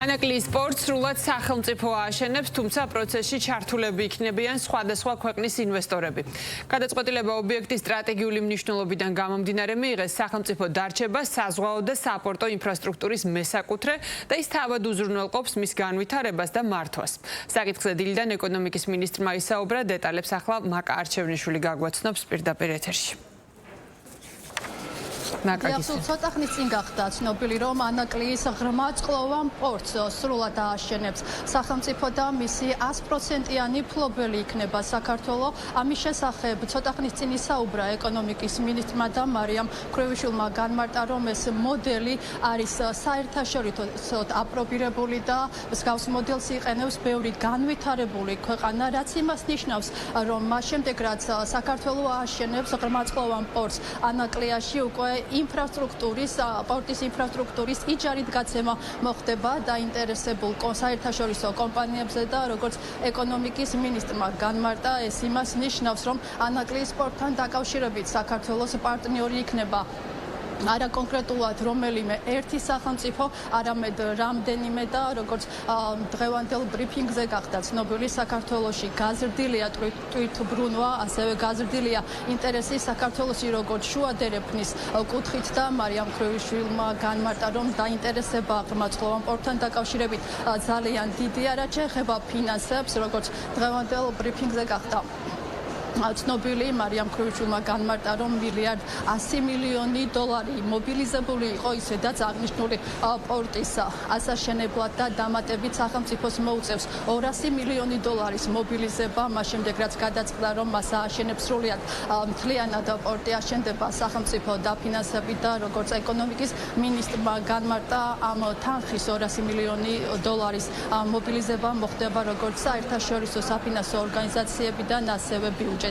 ანაკლიის სპორტს სრულად სახელმწიფო ააშენებს, თუმცა პროცესში ჩართულები იქნებიან სხვადასხვა ქვეყნის ინვესტორები. გადაწყვეტილება ობიექტის სტრატეგიული მნიშვნელობიდან გამომდინარე მიიღეს სახელმწიფო დარჩება საზღვაო და საპორტო ინფრასტრუქტურის მესაკუთრე და ის თავად უზრუნველყოფს მის განვითარებას და მართვას. საკითხზე დილიდან ეკონომიკის მინისტრმა ისაუბრა, დეტალებს ახლა მაკა არჩევნიშვილი გაგვაცნობს პირდაპირ ეთერში. ცოტა ხნის წინ გახდა ცნობილი, რომ ანაკლიის ღრმა წყლოვან პორტს სრულად ააშენებს სახელმწიფო და მისი 100%-იანი ფლობელი იქნება საქართველოს. ამის შესახებ ცოტა ხნის წინ ისაუბრა ეკონომიკის მინისტრმა და მარიამ ქრევიშვილმა განმარტა, რომ ეს მოდელი არის საერთაშორისო აპრობირებული და მსგავს მოდელს იყენებს ბევრი განვითარებული ქვეყანა, რაც იმას ნიშნავს, რომ მას შემდეგ რაც საქართველოს ააშენებს ღრმა წყლოვან პორტს ანაკლიაში უკვე პორტის ინფრასტრუქტურის იჯარით გაცემა მოხდება დაინტერესებულ საერთაშორისო კომპანიებზე და როგორც ეკონომიკის მინისტრმა განმარტა, ეს იმას ნიშნავს, რომ ანაკლიის პორტთან დაკავშირებით საქართველოს პარტნიორი იქნება არა კონკრეტულად რომელიმე ერთი სახელმწიფო, არამედ რამდენიმე და როგორც დღევანდელ ბრიფინგზე გახდა ცნობილი, საქართველოში გაზრდილია თვითმბრუნვა, ასევე გაზრდილია ინტერესი საქართველოსი როგორც შუადერეფნის კუთხით და მარიამ ქრევიშვილმა განმარტა, რომ დაინტერესება ღრმა წყლოვან პორტთან დაკავშირებით ძალიან დიდია, რაც შეეხება ფინანსებს, როგორც დღევანდელ ბრიფინგზე გახდა ცნობილი, მარიამ ქრევიშვილმა განმარტა, რომ $1.1 მილიონი მობილიზებული იყო, ისედაც აღნიშნული პორტის ასაშენებლად და დამატებით სახელმწიფოს მოუწევს $200 მილიონი მობილიზება, მას შემდეგ რაც გადაწყდა, რომ მას ააშენებს სრულად მთლიანად პორტი აშენდება სახელმწიფო დაფინანსებით და როგორც ეკონომიკის მინისტრმა განმარტა, ამ თანხის $200 მილიონი მობილიზება მოხდება როგორც საერთაშორისო საფინანსო ორგანიზაციებიდან, ასევე ბიუჯეტიდან.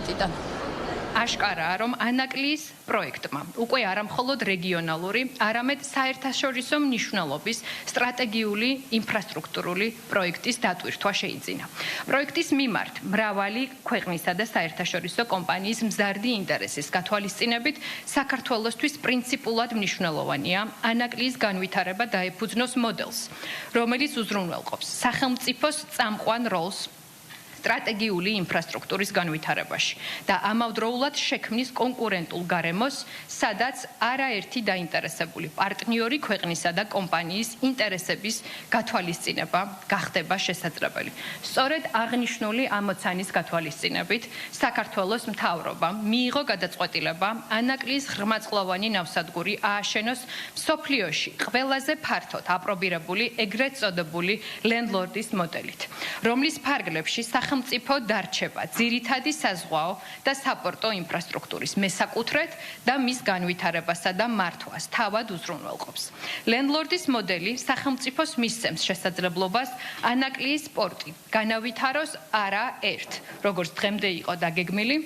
აშკარაა, რომ ანაკლიის პროექტმა უკვე არა მხოლოდ რეგიონალური, არამედ საერთაშორისო მნიშვნელობის სტრატეგიული ინფრასტრუქტურული პროექტის დატვირთვა შეიძინა. პროექტის მიმართ მრავალი ქვეყნისა და საერთაშორისო კომპანიის მზარდი ინტერესის გათვალისწინებით საქართველოსთვის პრინციპულად მნიშვნელოვანია ანაკლიის განვითარება დაეფუძნოს მოდელს, რომელიც უზრუნველყოფს სახელმწიფოს წამყვან როლს სტრატეგიული ინფრასტრუქტურის განვითარებაში და ამავდროულად შექმნის კონკურენტულ გარემოს, სადაც არაერთი დაინტერესებული პარტნიორი ქვეყნისა და კომპანიის ინტერესების გათვალისწინება გახდება შესაძლებელი. სწორედ აღნიშნული ამოცანის გათვალისწინებით საქართველოს მთავრობამ მიიღო გადაწყვეტილება ანაკლიის ღრმაწყლოვანი ნავსადგური ააშენოს მსოფლიოში ყველაზე ფართოდ აპრობირებული ეგრეთ წოდებული ლენდლორდის მოდელით, რომლის ფარგლებში სახელმწიფო დარჩება ძირითადი საზღვაო და საპორტო ინფრასტრუქტურის მესაკუთრედ და მის განვითარებასა და მართვას თავად უზრუნველყოფს. ლენდლორდის მოდელი სახელმწიფოს მისცემს შესაძლებლობას ანაკლიის პორტი განავითაროს არა ერთ, როგორც დღემდე იყო დაგეგმილი,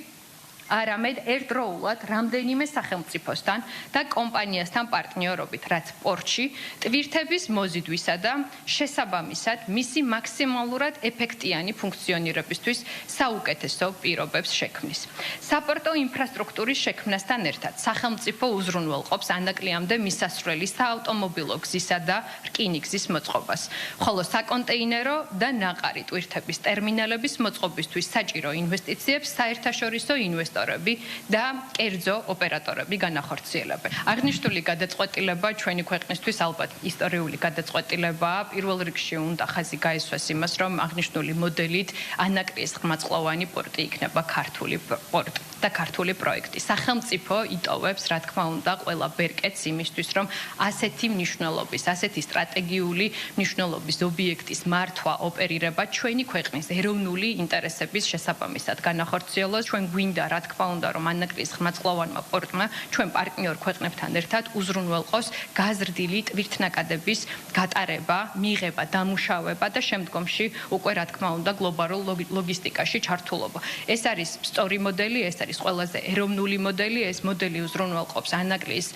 არამედ ერთდროულად რამდენიმე სახელმწიფოსთან და კომპანიასთან პარტნიორობით, რაც პორტში ტვირთების მოზიდვისა და შესაბამისად მისი მაქსიმალურად ეფექტიანი ფუნქციონირებისთვის საუკეთესო პირობებს შექმნის. საპორტო ინფრასტრუქტურის შექმნასთან ერთად სახელმწიფო უზრუნველყოფს ანაკლიამდე მისასვლელი საავტომობილო გზისა და რკინიგზის მოწყობას, ხოლო საკონტეინერო და ნაყარი ტვირთების ტერმინალების მოწყობისთვის საჭირო ინვესტიციებს საერთაშორისო ინვესტორები და კერძო ოპერატორები განახორციელებენ. აღნიშნული გადაწყვეტილება ჩვენი ქვეყნისთვის ალბათ ისტორიული გადაწყვეტილებაა. პირველ რიგში უნდა ხაზი გაესვას იმას, რომ აღნიშნული მოდელით ანაკლიის ღრმაწყლოვანი პორტი იქნება ქართული პორტი და ქართული პროექტი. სახელმწიფო იტოვებს, რა თქმა უნდა, ყველა ბერკეტს იმისთვის, რომ ასეთი მნიშვნელობის, ასეთი სტრატეგიული მნიშვნელობის ობიექტის მართვა, ოპერირება ჩვენი ქვეყნის ეროვნული ინტერესების შესაბამისად განახორციელოს. ჩვენ გვინდა, რა თქმა უნდა, რომ ანაკლიის ღრმაწყლოვანმა პორტმა ჩვენ პარტნიორ ქვეყნებთან ერთად უზრუნველყოს გაზრდილი ტვირთნაკადების გატარება, მიღება, დამუშავება და შემდგომში უკვე, რა თქმა უნდა, გლობალურ ლოგისტიკაში ჩართულობა. ეს არის სწორი მოდელი, ეს არის ყველაზე ეროვნული მოდელი, ეს მოდელი უზრუნველყოფს ანაკლიის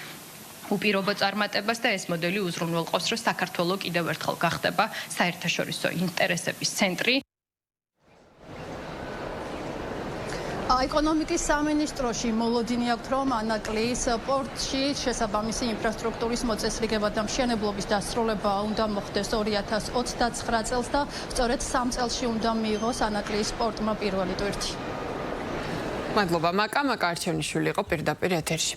უპირობო წარმატებას და ეს მოდელი უზრუნველყოფს, რომ საქართველოს კიდევ ერთხელ გახდება საერთაშორისო ინტერესების ცენტრი. ეკონომიკის სამინისტროში მოლოდინი აქვს, რომ ანაკლის პორტში შესაბამისი ინფრასტრუქტურის მოწესრიგება და მშენებლობის დასრულება უნდა მოხდეს 2029 წელს და სწორედ 3 წელში უნდა მიიღოს ანაკლის პორტმა პირველი ტვირთი. მადლობა მაკა არჩევნიშვილი იყო პირდაპირ ეთერში.